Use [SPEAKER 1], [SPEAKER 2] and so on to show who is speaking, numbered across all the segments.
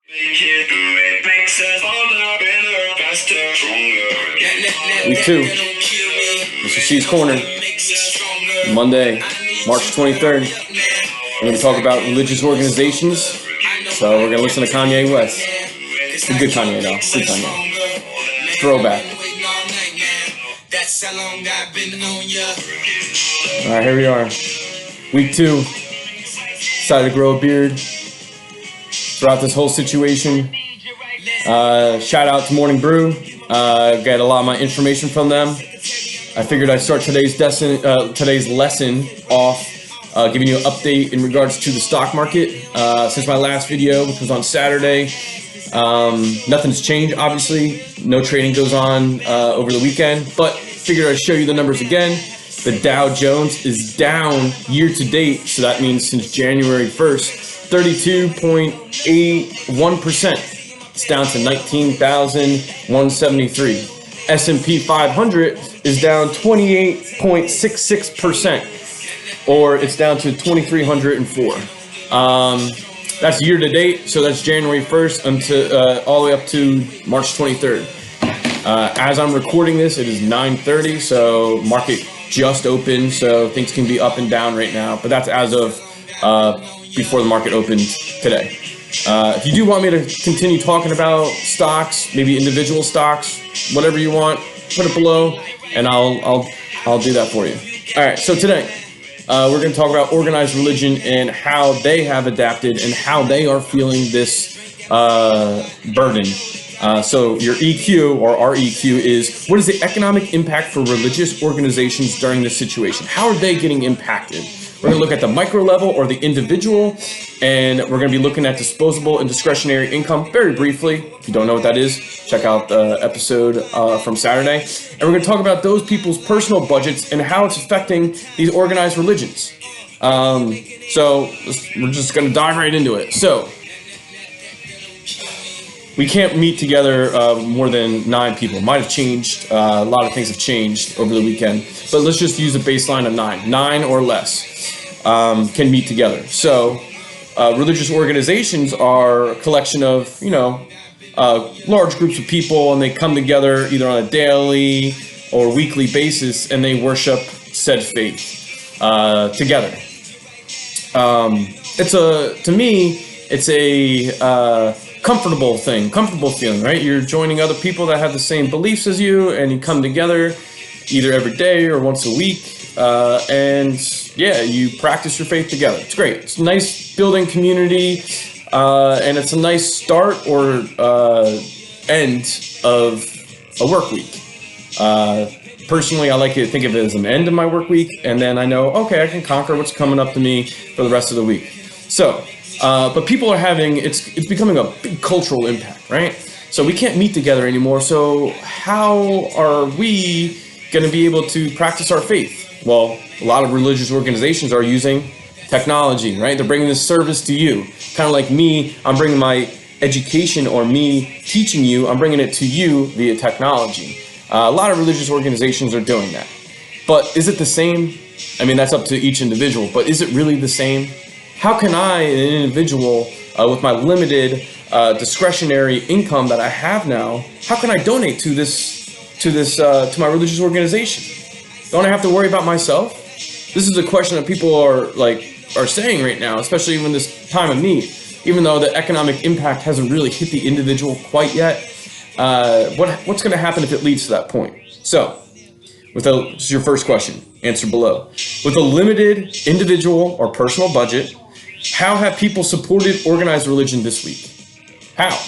[SPEAKER 1] Week 2, Mr. C's Corner, Monday, March 23rd. We're going to talk about religious organizations, so we're going to listen to Kanye West. It's a good Kanye, though. Good Kanye. Throwback. Alright, here we are. Week 2. Decided to grow a beard throughout this whole situation. Shout out to Morning Brew. Got a lot of my information from them. I figured I'd start today's lesson off giving you an update in regards to the stock market. Since my last video, which was on Saturday, nothing's changed, obviously. No trading goes on over the weekend, but figured I'd show you the numbers again. The Dow Jones is down year to date, so that means since January 1st, 32.81%. It's down to 19,173. S&P 500 is down 28.66%, or it's down to 2,304. That's year to date, so that's January 1st until all the way up to March 23rd. As I'm recording this, it is 9:30, so market just opened, so things can be up and down right now, but that's as of before the market opened today. If you do want me to continue talking about stocks, maybe individual stocks, whatever you want, put it below, and I'll do that for you. All right, so today we're going to talk about organized religion and how they have adapted and how they are feeling this burden. So your EQ or REQ is, what is the economic impact for religious organizations during this situation? How are they getting impacted? We're going to look at the micro level or the individual, and we're going to be looking at disposable and discretionary income very briefly. If you don't know what that is, check out the episode from Saturday. And we're going to talk about those people's personal budgets and how it's affecting these organized religions. So we're just going to dive right into it. So we can't meet together more than 9 people. Might have changed. A lot of things have changed over the weekend. But let's just use a baseline of 9. 9 or less can meet together. So religious organizations are a collection of, large groups of people, and they come together either on a daily or weekly basis, and they worship said faith together. To me, it's a comfortable feeling, right? You're joining other people that have the same beliefs as you, and you come together either every day or once a week, and yeah, you practice your faith together. It's great. It's a nice building community, and it's a nice start or end of a work week. Personally, I like to think of it as an end of my work week, and then I know, okay, I can conquer what's coming up to me for the rest of the week. So, but people are having, it's becoming a big cultural impact, right? So we can't meet together anymore. So how are we going to be able to practice our faith? Well, a lot of religious organizations are using technology, right? They're bringing this service to you. Kind of like me, I'm bringing my education, or me teaching you, I'm bringing it to you via technology. A lot of religious organizations are doing that. But is it the same? I mean, that's up to each individual, but is it really the same? How can I, an individual, with my limited discretionary income that I have now, how can I donate to my religious organization? Don't I have to worry about myself? This is a question that people are saying right now, especially in this time of need. Even though the economic impact hasn't really hit the individual quite yet, what's going to happen if it leads to that point? So, this is your first question. Answer below. With a limited individual or personal budget, how have people supported organized religion this week? How?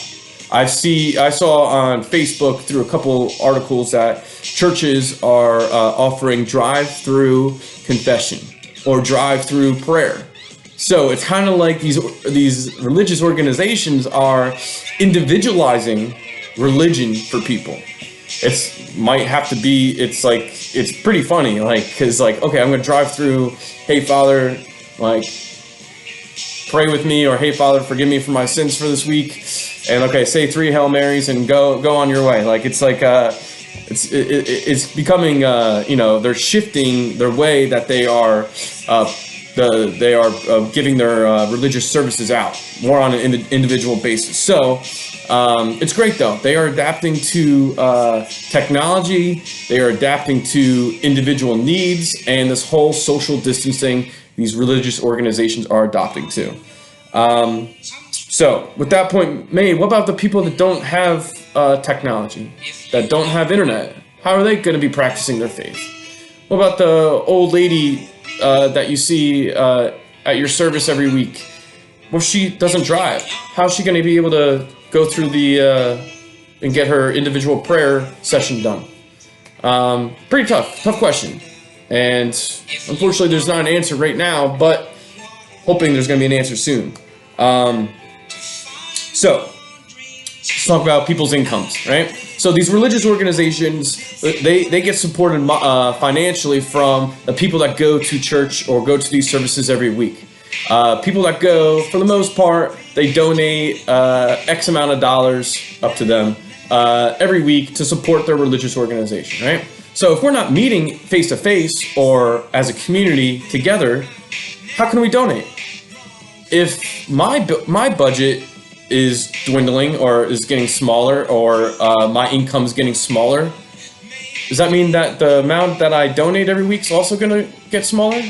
[SPEAKER 1] I saw on Facebook through a couple articles that churches are offering drive-through confession or drive-through prayer. So it's kind of like these religious organizations are individualizing religion for people. It's pretty funny, because okay, I'm gonna drive through, hey Father, pray with me, or hey Father, forgive me for my sins for this week, and okay, say 3 Hail Marys and go on your way. It's becoming they're shifting their way that they are they are giving their religious services out more on an individual basis. So it's great though. They are adapting to technology. They are adapting to individual needs, and this whole social distancing these religious organizations are adopting to. So with that point made, what about the people that don't have technology, that don't have internet? How are they going to be practicing their faith? What about the old lady that you see at your service every week? Well, she doesn't drive. How's she going to be able to go through and get her individual prayer session done? Pretty tough question. And unfortunately, there's not an answer right now, but hoping there's going to be an answer soon. So let's talk about people's incomes, right? So these religious organizations, they get supported financially from the people that go to church or go to these services every week. People that go, for the most part, they donate X amount of dollars up to them every week to support their religious organization, right? So if we're not meeting face to face or as a community together, how can we donate? If my budget is dwindling or is getting smaller, or my income is getting smaller, does that mean that the amount that I donate every week is also going to get smaller?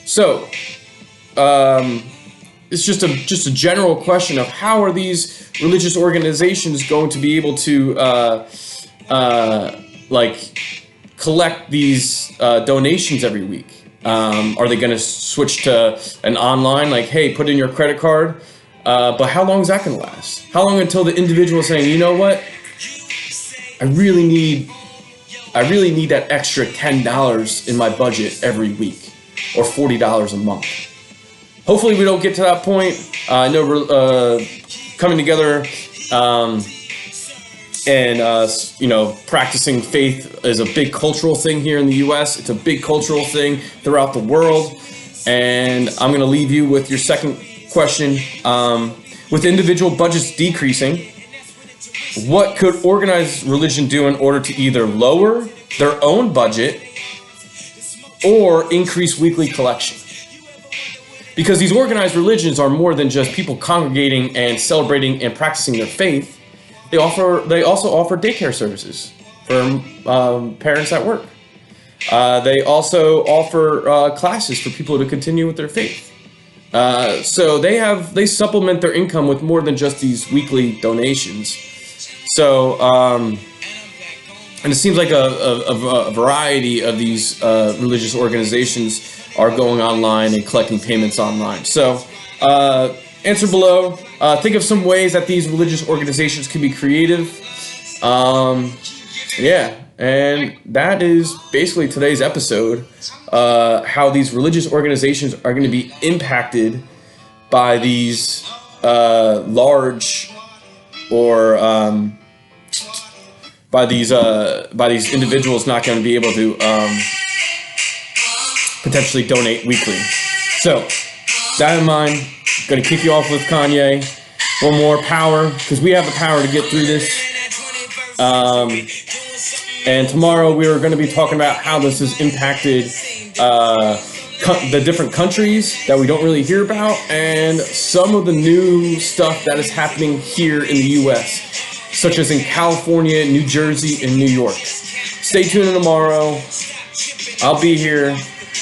[SPEAKER 1] So it's just a general question of how are these religious organizations going to be able to collect these donations every week? Are they going to switch to an online, like, hey, put in your credit card? But how long is that going to last? How long until the individual is saying, you know what, I really need that extra $10 in my budget every week, or $40 a month. Hopefully we don't get to that point. I know we're coming together and practicing faith is a big cultural thing here in the U.S. It's a big cultural thing throughout the world. And I'm going to leave you with your second question. With individual budgets decreasing, what could organized religion do in order to either lower their own budget or increase weekly collection? Because these organized religions are more than just people congregating and celebrating and practicing their faith. They also offer daycare services for parents at work. They also offer classes for people to continue with their faith. So they supplement their income with more than just these weekly donations. So and it seems like a variety of these religious organizations are going online and collecting payments online. So answer below. Think of some ways that these religious organizations can be creative. Yeah, and that is basically today's episode. How these religious organizations are going to be impacted by these large or by these individuals not going to be able to potentially donate weekly. So that in mind, I'm going to kick you off with Kanye. One more power, because we have the power to get through this. And tomorrow we are going to be talking about how this has impacted the different countries that we don't really hear about, and some of the new stuff that is happening here in the U.S., such as in California, New Jersey, and New York. Stay tuned tomorrow. I'll be here.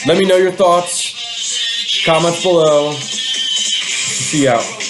[SPEAKER 1] Let me know your thoughts. Comments below. See you out.